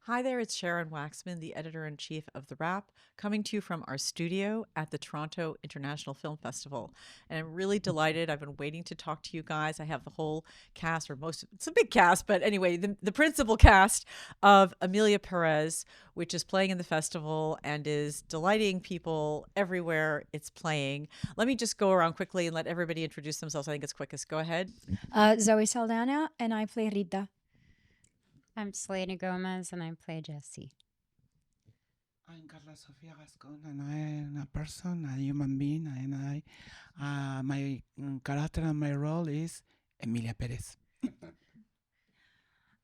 Hi there, it's Sharon Waxman, the editor-in-chief of TheWrap, coming to you from our studio at the Toronto International Film Festival. And I'm really delighted. I've been waiting to talk to you guys. I have the whole cast, or most, it's a big cast, but anyway, the principal cast of Emilia Pérez, which is playing in the festival and is delighting people everywhere it's playing. Let me just go around quickly and let everybody introduce themselves. I think it's quickest. Go ahead. Zoe Saldaña, and I play Rita. I'm Selena Gomez, and I play Jessie. I'm Karla Sofia Gascon, and I am a person, a human being, and my character and my role is Emilia Pérez.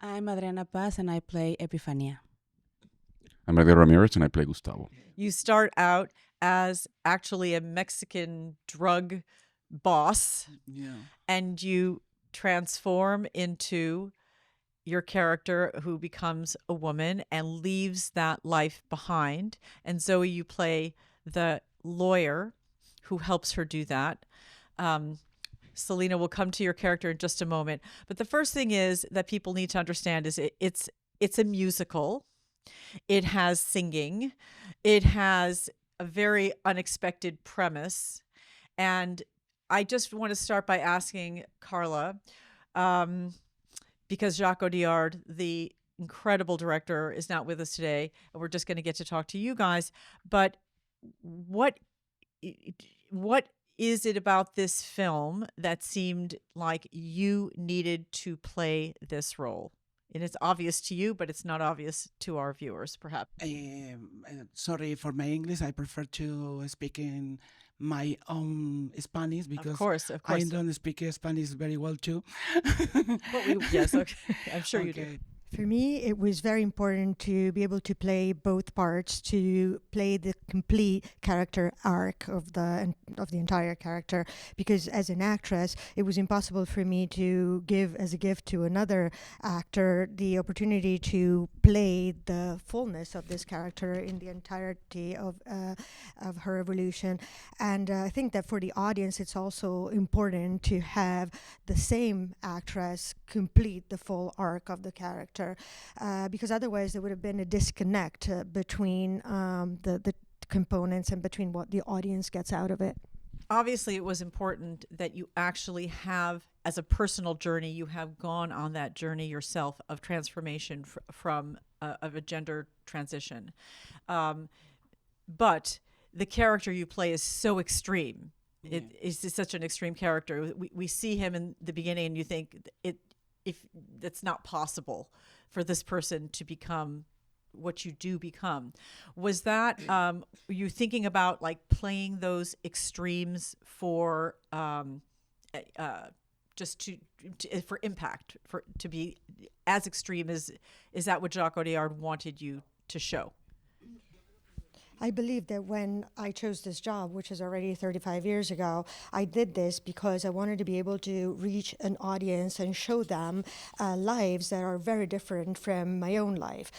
I'm Adriana Paz, and I play Epifania. I'm Edgar Ramirez, and I play Gustavo. You start out as actually a Mexican drug boss, and you transform into your character who becomes a woman and leaves that life behind. And Zoe, you play the lawyer who helps her do that. Selena, will come to your character in just a moment. But the first thing is that people need to understand is it's a musical. It has singing. It has a very unexpected premise. And I just want to start by asking Karla, because Jacques Audiard, the incredible director, is not with us today, and we're just going to get to talk to you guys. But what is it about this film that seemed like you needed to play this role? And it's obvious to you, but it's not obvious to our viewers, perhaps. Sorry for my English. I prefer to speak in my own Spanish because Of course. I don't speak Spanish very well too. Yes, okay. I'm sure you do. For me, it was very important to be able to play both parts, to play the complete character arc of the entire character, because as an actress, it was impossible for me to give as a gift to another actor the opportunity to play the fullness of this character in the entirety of her evolution. And I think that for the audience, it's also important to have the same actress complete the full arc of the character. Because otherwise there would have been a disconnect between the components and between what the audience gets out of it. Obviously, it was important that you actually have, as a personal journey, you have gone on that journey yourself of transformation from of a gender transition. But the character you play is so extreme. It is such an extreme character. We see him in the beginning and you think if that's not possible for this person to become what you do become. Was that, were you thinking about like playing those extremes for just for impact, for to be as extreme as, is that what Jacques Audiard wanted you to show? I believe that when I chose this job, which is already 35 years ago, I did this because I wanted to be able to reach an audience and show them lives that are very different from my own life.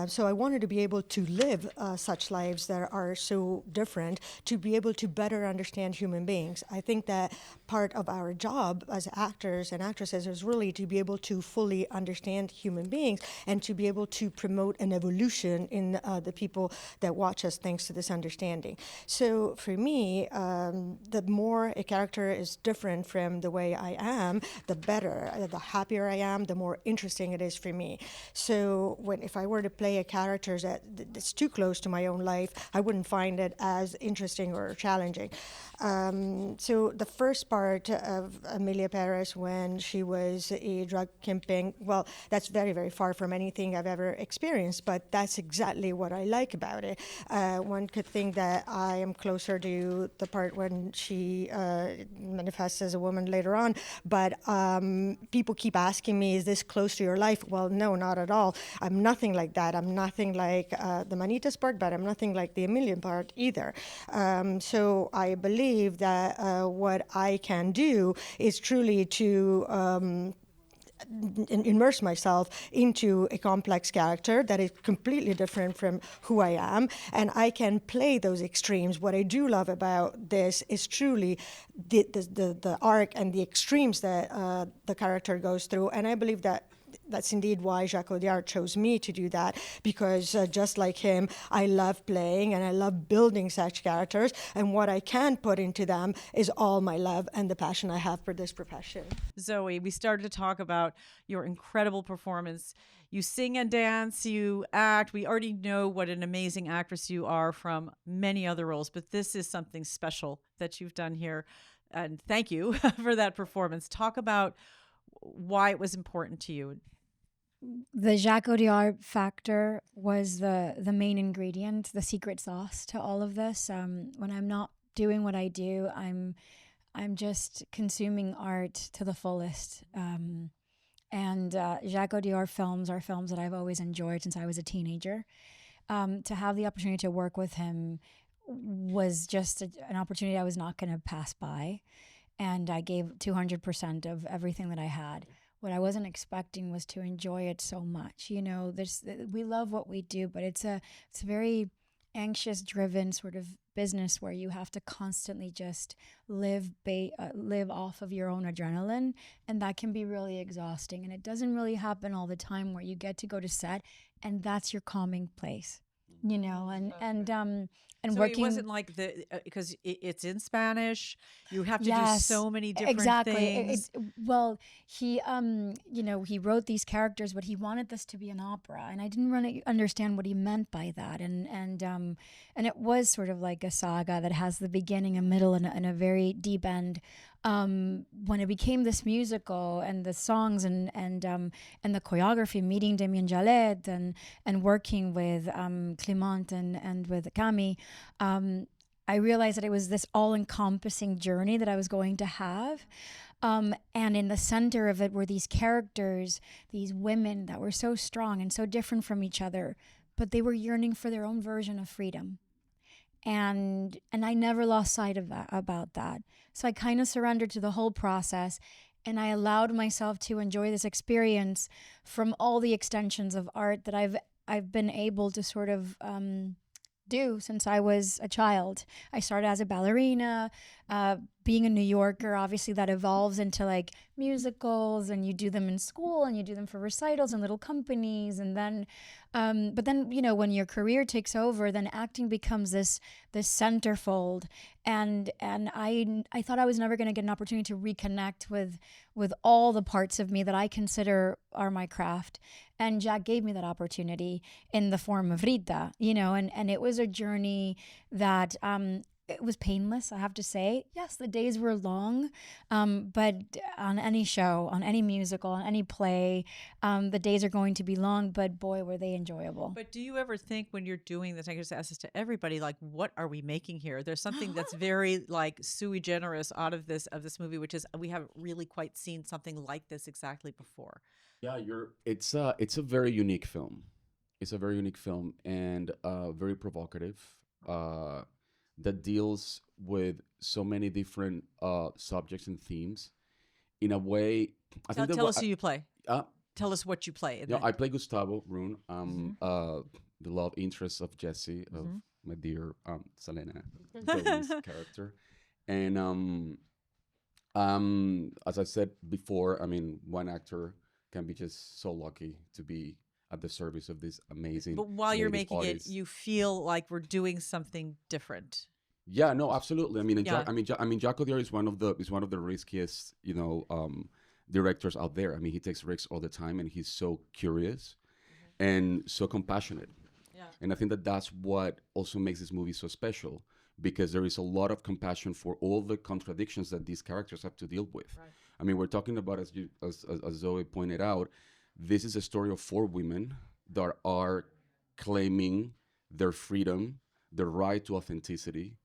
So I wanted to be able to live such lives that are so different, to be able to better understand human beings. I think that part of our job as actors and actresses is really to be able to fully understand human beings and to be able to promote an evolution in the people that watch us, thanks to this understanding. So for me, the more a character is different from the way I am, the better. The happier I am, the more interesting it is for me. So if I were to play a character that's too close to my own life, I wouldn't find it as interesting or challenging. So the first part of Emilia Pérez, when she was a drug kingpin, well, that's very, very far from anything I've ever experienced, but that's exactly what I like about it. One could think that I am closer to the part when she manifests as a woman later on, but people keep asking me, is this close to your life? Well, no, not at all. I'm nothing like that. I'm nothing like the Manitas part, but I'm nothing like the Emilian part either. So I believe that what I can do is truly to immerse myself into a complex character that is completely different from who I am, and I can play those extremes. What I do love about this is truly the arc and the extremes that the character goes through, and I believe that that's indeed why Jacques Audiard chose me to do that, because just like him, I love playing and I love building such characters, and what I can put into them is all my love and the passion I have for this profession. Zoe, we started to talk about your incredible performance. You sing and dance, you act. We already know what an amazing actress you are from many other roles, but this is something special that you've done here. And thank you for that performance. Talk about why it was important to you. The Jacques Audiard factor was the main ingredient, the secret sauce to all of this. When I'm not doing what I do, I'm just consuming art to the fullest. And Jacques Audiard films are films that I've always enjoyed since I was a teenager. To have the opportunity to work with him was just an opportunity I was not going to pass by. And I gave 200% of everything that I had. What I wasn't expecting was to enjoy it so much. You know, we love what we do, but it's a very anxious driven sort of business where you have to constantly just live off of your own adrenaline, and that can be really exhausting. And it doesn't really happen all the time where you get to go to set and that's your calming place, you know. And so working, it wasn't like because it's in Spanish. You have to do so many different exactly. things. Well, he he wrote these characters, but he wanted this to be an opera, and I didn't really understand what he meant by that. And it was sort of like a saga that has the beginning, a middle, and a very deep end. When it became this musical and the songs and the choreography, meeting Damien Jallet and working with Clément and with Camille, I realized that it was this all-encompassing journey that I was going to have. And in the center of it were these characters, these women that were so strong and so different from each other, but they were yearning for their own version of freedom. And I never lost sight of about that. So I kind of surrendered to the whole process, and I allowed myself to enjoy this experience from all the extensions of art that I've been able to sort of do since I was a child. I started as a ballerina, being a New Yorker, obviously that evolves into like musicals, and you do them in school and you do them for recitals and little companies. And then, but then, you know, when your career takes over, then acting becomes this centerfold. And I thought I was never going to get an opportunity to reconnect with all the parts of me that I consider are my craft. And Jack gave me that opportunity in the form of Rita, you know, and it was a journey that, it was painless, I have to say. Yes, the days were long, but on any show, on any musical, on any play, the days are going to be long, but boy, were they enjoyable. But do you ever think when you're doing this, I just ask this to everybody, like, what are we making here? There's something that's very like sui generis out of this movie, which is we haven't really quite seen something like this exactly before. Yeah, it's a very unique film. It's a very unique film and very provocative. That deals with so many different subjects and themes in a way. Tell us who you play. Tell us what you play. I play Gustavo Rune, the love interest of Jesse, of my dear Selena, Pérez character. And as I said before, I mean, one actor can be just so lucky to be at the service of this amazing. But while you're making audience. it, you feel like we're doing something different. Yeah, no, absolutely. I mean, Jacques Audiard is one of the riskiest, you know, directors out there. I mean, he takes risks all the time, and he's so curious and so compassionate. Yeah. And I think that that's what also makes this movie so special, because there is a lot of compassion for all the contradictions that these characters have to deal with. Right. I mean, we're talking about, as Zoe pointed out, this is a story of 4 women that are claiming their freedom, their right to authenticity,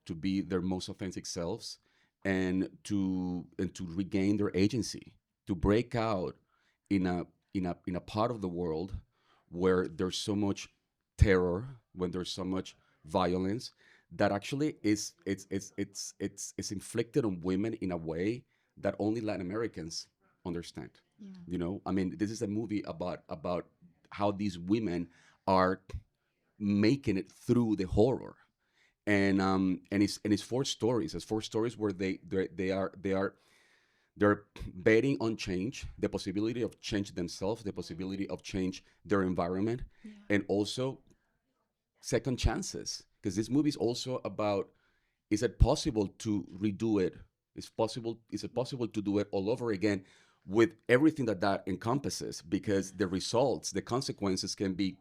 to be their most authentic selves, and to regain their agency, to break out in a part of the world where there's so much terror, when there's so much violence, that actually is inflicted on women in a way that only Latin Americans understand. Yeah. You know, I mean, this is a movie about how these women are making it through the horror, and it's 4 stories. It's 4 stories where they are they're betting on change, the possibility of change themselves, the possibility of change their environment, and also second chances. Because this movie is also about, is it possible to redo it? Is it possible to do it all over again with everything that encompasses? Because the results, the consequences can be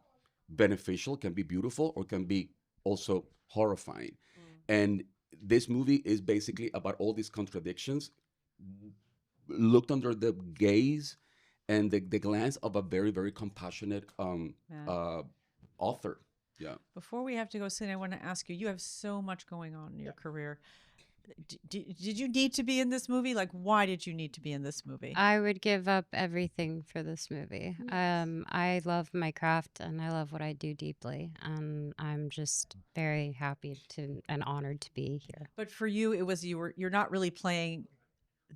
beneficial, can be beautiful, or can be also horrifying. And this movie is basically about all these contradictions looked under the gaze and the glance of a very, very compassionate author. Yeah. Before we have to go, Selena, I want to ask you, you have so much going on in your career. Did you need to be in this movie? Like, why did you need to be in this movie? I would give up everything for this movie. I love my craft and I love what I do deeply, and I'm just very happy and honored to be here. But for you, it was you're not really playing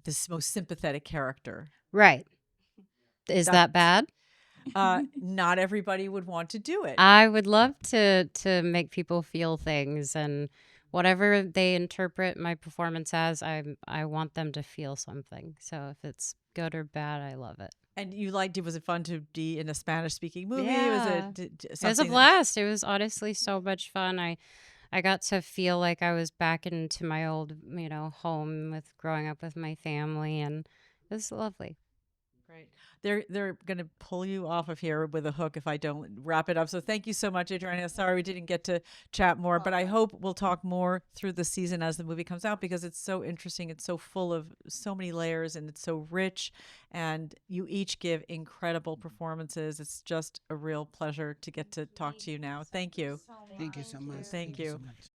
this most sympathetic character. Right. Is that bad? Not everybody would want to do it. I would love to make people feel things, and whatever they interpret my performance as, I want them to feel something. So if it's good or bad, I love it. And you liked it? Was it fun to be in a Spanish-speaking movie? Yeah. It was a blast. It was honestly so much fun. I got to feel like I was back into my old, home with growing up with my family, and it was lovely. Great. They're going to pull you off of here with a hook if I don't wrap it up. So thank you so much, Adriana. Sorry we didn't get to chat more, but I hope we'll talk more through the season as the movie comes out, because it's so interesting. It's so full of so many layers and it's so rich, and you each give incredible performances. It's just a real pleasure to get to talk to you now. Thank you. Thank you so much. Thank you. So much.